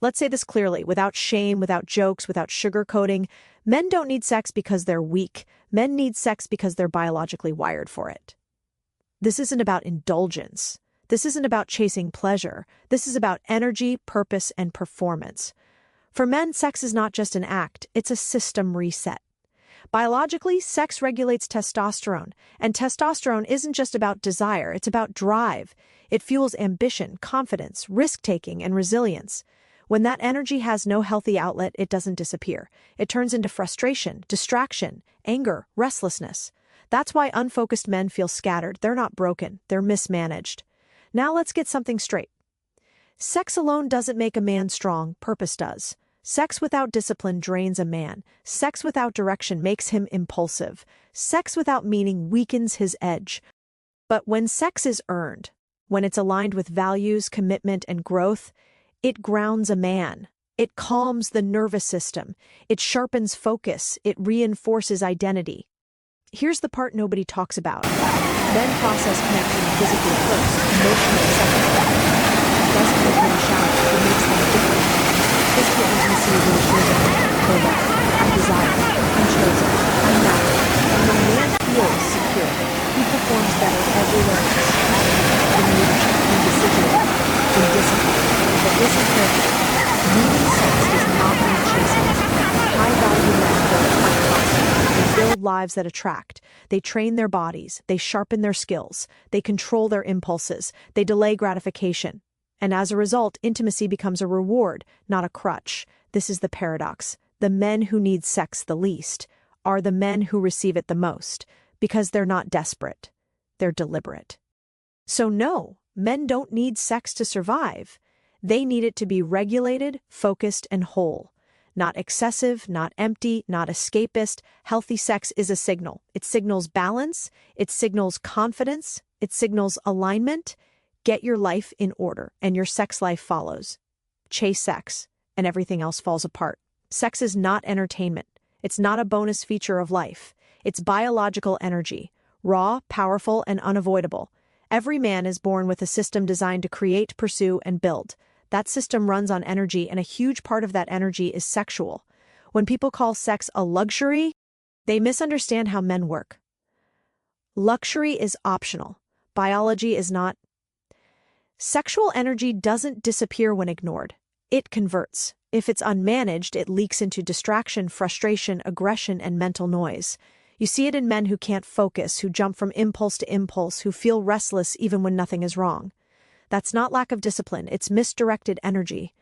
Let's say this clearly, without shame, without jokes, without sugarcoating. Men don't need sex because they're weak. Men need sex because they're biologically wired for it. This isn't about indulgence. This isn't about chasing pleasure. This is about energy, purpose, and performance. For men, sex is not just an act, it's a system reset. Biologically, sex regulates testosterone, and testosterone isn't just about desire, it's about drive. It fuels ambition, confidence, risk-taking, and resilience. When that energy has no healthy outlet, it doesn't disappear. It turns into frustration, distraction, anger, restlessness. That's why unfocused men feel scattered. They're not broken, they're mismanaged. Now let's get something straight. Sex alone doesn't make a man strong, purpose does. Sex without discipline drains a man. Sex without direction makes him impulsive. Sex without meaning weakens his edge. But when sex is earned, when it's aligned with values, commitment, and growth, it grounds a man. It calms the nervous system. It sharpens focus. It reinforces identity. Here's the part nobody talks about. Men process connection physically first, emotionally second. It doesn't make them shout, it makes them different. Physical intimacy reassures a man, they're loved, I'm desired, I'm chosen, I'm valued. And when a man feels secure, he performs better everywhere else. In leadership, in decision-making, in discipline. But listen carefully. Needing sex does not mean chasing it. High-value men build time constantly. They build lives that attract. They train their bodies. They sharpen their skills. They control their impulses. They delay gratification. And as a result, intimacy becomes a reward, not a crutch. This is the paradox. The men who need sex the least are the men who receive it the most, because they're not desperate. They're deliberate. So no, men don't need sex to survive. They need it to be regulated, focused, and whole. Not excessive, not empty, not escapist. Healthy sex is a signal. It signals balance. It signals confidence. It signals alignment. Get your life in order, and your sex life follows. Chase sex, and everything else falls apart. Sex is not entertainment. It's not a bonus feature of life. It's biological energy, raw, powerful, and unavoidable. Every man is born with a system designed to create, pursue, and build. That system runs on energy, and a huge part of that energy is sexual. When people call sex a luxury, they misunderstand how men work. Luxury is optional. Biology is not. Sexual energy doesn't disappear when ignored. It converts. If it's unmanaged, it leaks into distraction, frustration, aggression, and mental noise. You see it in men who can't focus, who jump from impulse to impulse, who feel restless even when nothing is wrong. That's not lack of discipline, it's misdirected energy.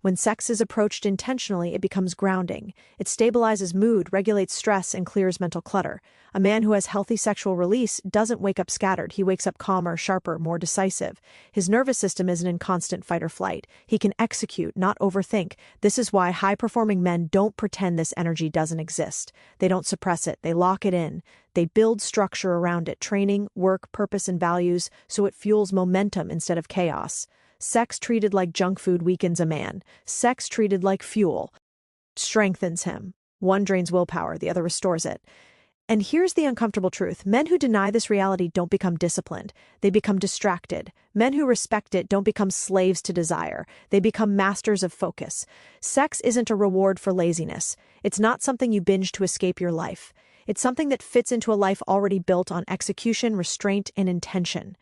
When sex is approached intentionally, it becomes grounding. It stabilizes mood, regulates stress, and clears mental clutter. A man who has healthy sexual release doesn't wake up scattered. He wakes up calmer, sharper, more decisive. His nervous system isn't in constant fight or flight. He can execute, not overthink. This is why high-performing men don't pretend this energy doesn't exist. They don't suppress it. They lock it in. They build structure around it, training, work, purpose, and values, so it fuels momentum instead of chaos. Sex treated like junk food weakens a man. Sex treated like fuel strengthens him. One drains willpower, the other restores it. And here's the uncomfortable truth. Men who deny this reality don't become disciplined. They become distracted. Men who respect it don't become slaves to desire. They become masters of focus. Sex isn't a reward for laziness. It's not something you binge to escape your life. It's something that fits into a life already built on execution, restraint, and intention.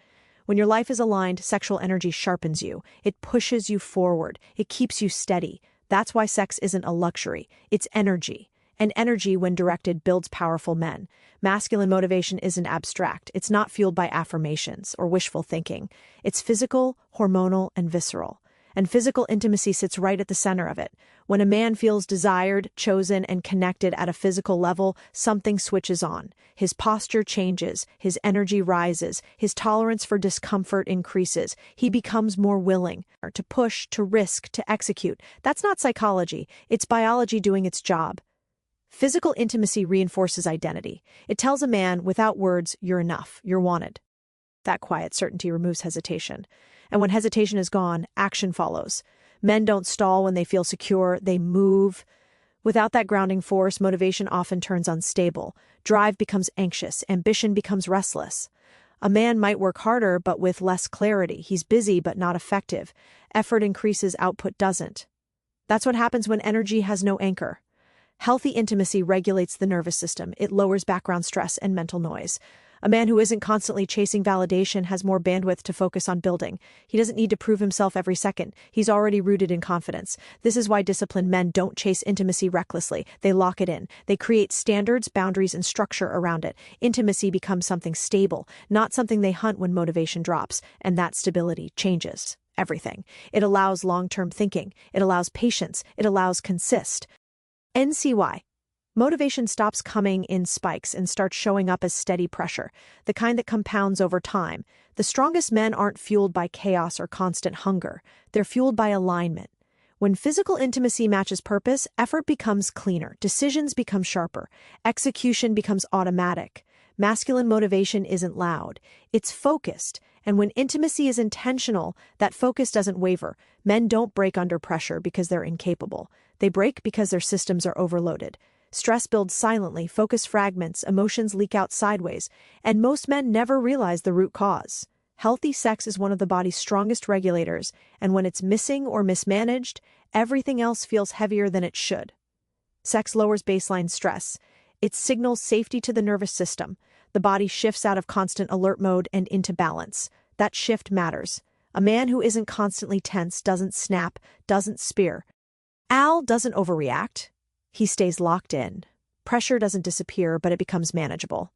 When your life is aligned, sexual energy sharpens you. It pushes you forward. It keeps you steady. That's why sex isn't a luxury. It's energy. And energy, when directed, builds powerful men. Masculine motivation isn't abstract. It's not fueled by affirmations or wishful thinking. It's physical, hormonal, and visceral. And physical intimacy sits right at the center of it. When a man feels desired, chosen, and connected at a physical level, something switches on. His posture changes, his energy rises, his tolerance for discomfort increases. He becomes more willing to push, to risk, to execute. That's not psychology. It's biology doing its job. Physical intimacy reinforces identity. It tells a man, without words, you're enough, you're wanted. That quiet certainty removes hesitation. And when hesitation is gone, action follows. Men don't stall when they feel secure, they move. Without that grounding force, motivation often turns unstable. Drive becomes anxious, ambition becomes restless. A man might work harder, but with less clarity. He's busy, but not effective. Effort increases, output doesn't. That's what happens when energy has no anchor. Healthy intimacy regulates the nervous system. It lowers background stress and mental noise. A man who isn't constantly chasing validation has more bandwidth to focus on building. He doesn't need to prove himself every second. He's already rooted in confidence. This is why disciplined men don't chase intimacy recklessly. They lock it in. They create standards, boundaries, and structure around it. Intimacy becomes something stable, not something they hunt when motivation drops. And that stability changes everything. It allows long-term thinking. It allows patience. It allows consist. NCY. Motivation stops coming in spikes and starts showing up as steady pressure, the kind that compounds over time. The strongest men aren't fueled by chaos or constant hunger. They're fueled by alignment. When physical intimacy matches purpose, effort becomes cleaner, decisions become sharper, execution becomes automatic. Masculine motivation isn't loud. It's focused. And when intimacy is intentional, that focus doesn't waver. Men don't break under pressure because they're incapable. They break because their systems are overloaded. Stress builds silently, focus fragments, emotions leak out sideways, and most men never realize the root cause. Healthy sex is one of the body's strongest regulators, and when it's missing or mismanaged, everything else feels heavier than it should. Sex lowers baseline stress. It signals safety to the nervous system. The body shifts out of constant alert mode and into balance. That shift matters. A man who isn't constantly tense doesn't snap, doesn't spear. Al doesn't overreact. He stays locked in. Pressure doesn't disappear, but it becomes manageable.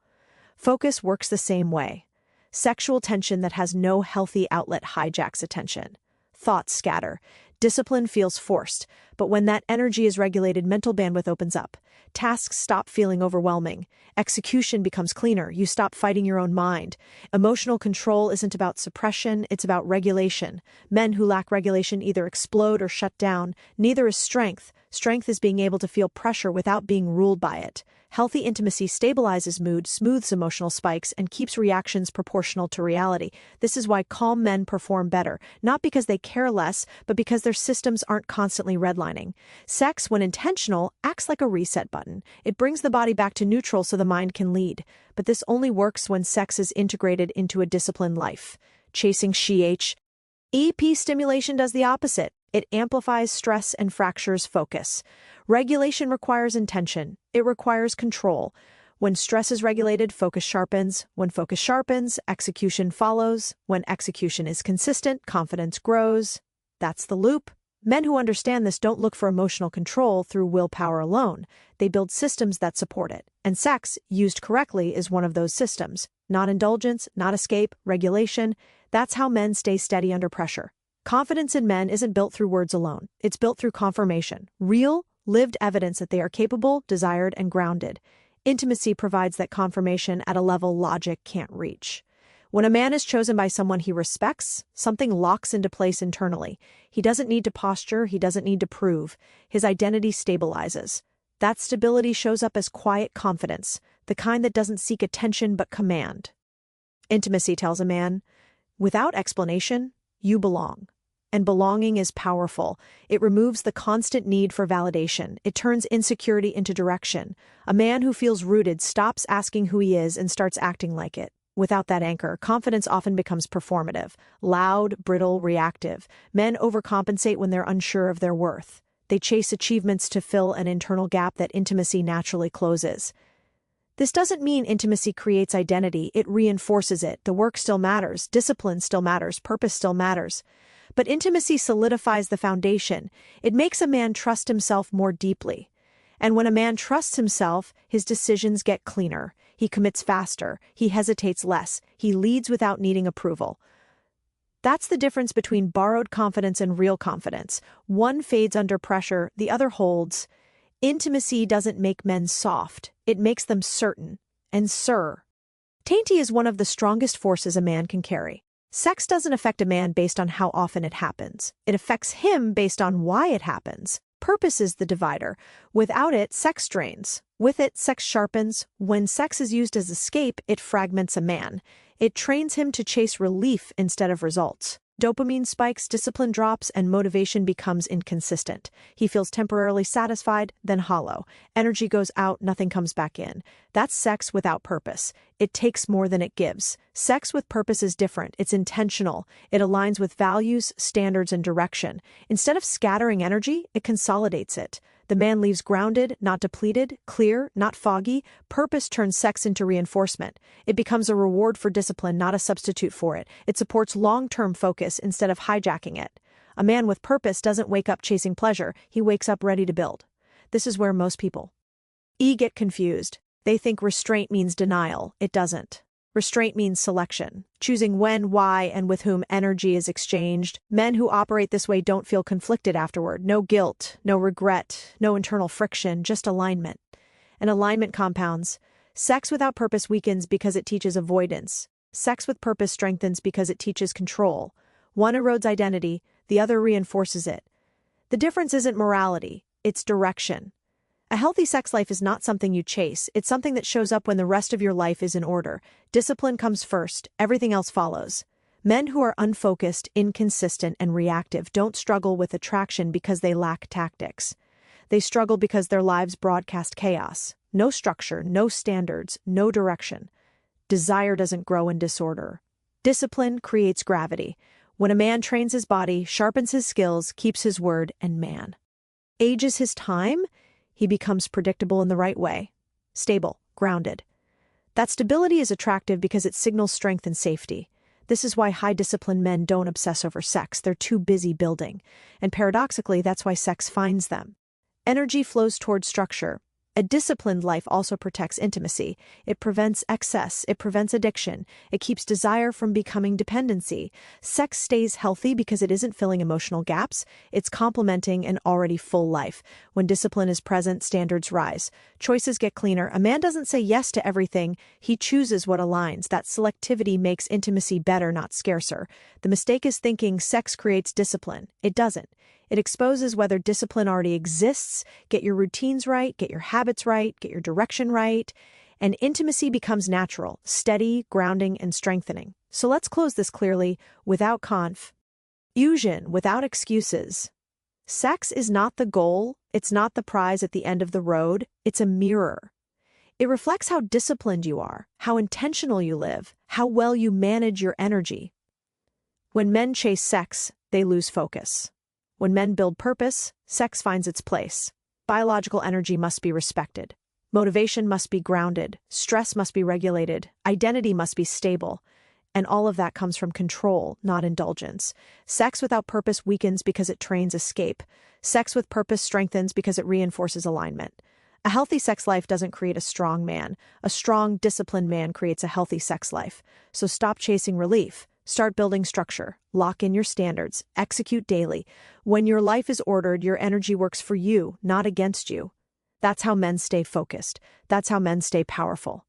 Focus works the same way. Sexual tension that has no healthy outlet hijacks attention. Thoughts scatter. Discipline feels forced, but when that energy is regulated, mental bandwidth opens up. Tasks stop feeling overwhelming. Execution becomes cleaner. You stop fighting your own mind. Emotional control isn't about suppression, it's about regulation. Men who lack regulation either explode or shut down. Neither is strength. Strength is being able to feel pressure without being ruled by it. Healthy intimacy stabilizes mood, smooths emotional spikes, and keeps reactions proportional to reality. This is why calm men perform better, not because they care less, but because their systems aren't constantly redlining. Sex, when intentional, acts like a reset button. It brings the body back to neutral so the mind can lead. But this only works when sex is integrated into a disciplined life. Chasing EP stimulation does the opposite. It amplifies stress and fractures focus. Regulation requires intention. It requires control. When stress is regulated, focus sharpens. When focus sharpens, execution follows. When execution is consistent, confidence grows. That's the loop. Men who understand this don't look for emotional control through willpower alone. They build systems that support it. And sex, used correctly, is one of those systems. Not indulgence, not escape, regulation. That's how men stay steady under pressure. Confidence in men isn't built through words alone. It's built through confirmation. Real, lived evidence that they are capable, desired, and grounded. Intimacy provides that confirmation at a level logic can't reach. When a man is chosen by someone he respects, something locks into place internally. He doesn't need to posture, he doesn't need to prove. His identity stabilizes. That stability shows up as quiet confidence, the kind that doesn't seek attention but command. Intimacy tells a man, without explanation, you belong. And belonging is powerful. It removes the constant need for validation. It turns insecurity into direction. A man who feels rooted stops asking who he is and starts acting like it. Without that anchor, confidence often becomes performative, loud, brittle, reactive. Men overcompensate when they're unsure of their worth. They chase achievements to fill an internal gap that intimacy naturally closes. This doesn't mean intimacy creates identity. It reinforces it. The work still matters. Discipline still matters. Purpose still matters. But intimacy solidifies the foundation. It makes a man trust himself more deeply. And when a man trusts himself, his decisions get cleaner. He commits faster. He hesitates less. He leads without needing approval. That's the difference between borrowed confidence and real confidence. One fades under pressure, the other holds. Intimacy doesn't make men soft. It makes them certain. And Tainty is one of the strongest forces a man can carry. Sex doesn't affect a man based on how often it happens. It affects him based on why it happens. Purpose is the divider. Without it, sex drains. With it, sex sharpens. When sex is used as escape, it fragments a man. It trains him to chase relief instead of results. Dopamine spikes, discipline drops, and motivation becomes inconsistent. He feels temporarily satisfied, then hollow. Energy goes out, nothing comes back in. That's sex without purpose. It takes more than it gives. Sex with purpose is different. It's intentional. It aligns with values, standards, and direction. Instead of scattering energy, it consolidates it. The man leaves grounded, not depleted, clear, not foggy. Purpose turns sex into reinforcement. It becomes a reward for discipline, not a substitute for it. It supports long-term focus instead of hijacking it. A man with purpose doesn't wake up chasing pleasure. He wakes up ready to build. This is where most people get confused. They think restraint means denial. It doesn't. Restraint means selection, choosing when, why, and with whom energy is exchanged. Men who operate this way don't feel conflicted afterward. No guilt, no regret, no internal friction, just alignment. And alignment compounds. Sex without purpose weakens because it teaches avoidance. Sex with purpose strengthens because it teaches control. One erodes identity, the other reinforces it. The difference isn't morality, it's direction. A healthy sex life is not something you chase, it's something that shows up when the rest of your life is in order. Discipline comes first, everything else follows. Men who are unfocused, inconsistent, and reactive don't struggle with attraction because they lack tactics. They struggle because their lives broadcast chaos. No structure, no standards, no direction. Desire doesn't grow in disorder. Discipline creates gravity. When a man trains his body, sharpens his skills, keeps his word, and ages his time, he becomes predictable in the right way. Stable, grounded. That stability is attractive because it signals strength and safety. This is why high-disciplined men don't obsess over sex. They're too busy building. And paradoxically, that's why sex finds them. Energy flows toward structure. A disciplined life also protects intimacy. It prevents excess. It prevents addiction. It keeps desire from becoming dependency. Sex stays healthy because it isn't filling emotional gaps. It's complementing an already full life. When discipline is present, standards rise. Choices get cleaner. A man doesn't say yes to everything. He chooses what aligns. That selectivity makes intimacy better, not scarcer. The mistake is thinking sex creates discipline. It doesn't. It exposes whether discipline already exists. Get your routines right, get your habits right, get your direction right, and intimacy becomes natural, steady, grounding, and strengthening. So let's close this clearly, without confusion, without excuses. Sex is not the goal, it's not the prize at the end of the road, it's a mirror. It reflects how disciplined you are, how intentional you live, how well you manage your energy. When men chase sex, they lose focus. When men build purpose, sex finds its place. Biological energy must be respected. Motivation must be grounded. Stress must be regulated. Identity must be stable. And all of that comes from control, not indulgence. Sex without purpose weakens because it trains escape. Sex with purpose strengthens because it reinforces alignment. A healthy sex life doesn't create a strong man. A strong, disciplined man creates a healthy sex life. So stop chasing relief. Start building structure. Lock in your standards. Execute daily. When your life is ordered, your energy works for you, not against you. That's how men stay focused. That's how men stay powerful.